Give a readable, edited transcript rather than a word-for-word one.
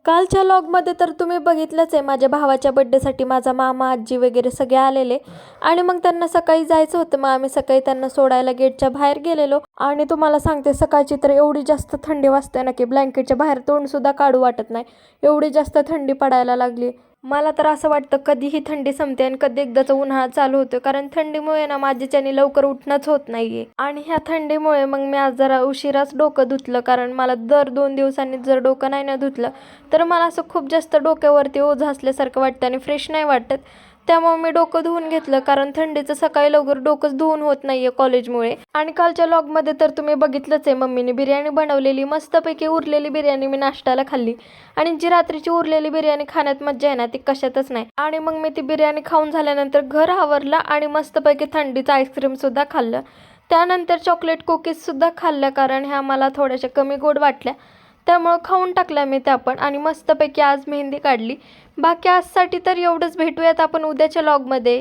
कालच्या लॉगमध्ये तर तुम्ही बघितलंच आहे, माझ्या भावाच्या बड्डेसाठी माझा मामा आजी वगैरे सगळे आलेले. आणि मग त्यांना सकाळी जायचं होतं, मग आम्ही सकाळी त्यांना सोडायला गेटच्या बाहेर गेलेलो. आणि तुम्हाला सांगते, सकाळची तर एवढी जास्त थंडी वाजते ना की ब्लँकेटच्या बाहेर तोंडसुद्धा काढू वाटत नाही, एवढी जास्त थंडी पडायला लागली. मला तर असं वाटतं कधीही थंडी संपते आणि कधी एकदाचा उन्हाळा चालू होतो, कारण थंडीमुळे ना माझ्याच्याने लवकर उठणंच होत नाहीये. आणि ह्या थंडीमुळे मग मी आज जरा उशिराच डोकं धुतलं, कारण मला दर 2 दिवसांनी जर डोकं नाही ना धुतलं तर मला असं खूप जास्त डोक्यावरती ओझं असल्यासारखं वाटतं आणि फ्रेश नाही वाटत. त्यामुळे मी डोकं धुवून घेतलं, कारण थंडीचं सकाळी लवकर डोकंच धुवून होत नाहीये कॉलेजमुळे. आणि कालच्या लॉगमध्ये तर तुम्ही बघितलंच आहे, मम्मीने बिर्याणी बनवलेली, मस्तपैकी उरलेली बिर्याणी मी नाश्त्याला खाल्ली. आणि जी रात्रीची उरलेली बिर्याणी खाण्यात मज्जा आहे ना, ती कशातच नाही. आणि मग मी ती बिर्याणी खाऊन झाल्यानंतर घर आवरलं आणि मस्तपैकी थंडीचं आईस्क्रीमसुद्धा खाल्लं. त्यानंतर चॉकलेट कुकीजसुद्धा खाल्ल्या, कारण ह्या मला थोड्याशा कमी गोड वाटल्या, त्यामुळं खाऊन टाकल्या मी त्या पण. आणि मस्तपैकी आज मेहंदी काढली. बाकी आजसाठी तर एवढंच. भेटूयात आपण उद्याच्या लॉगमध्ये.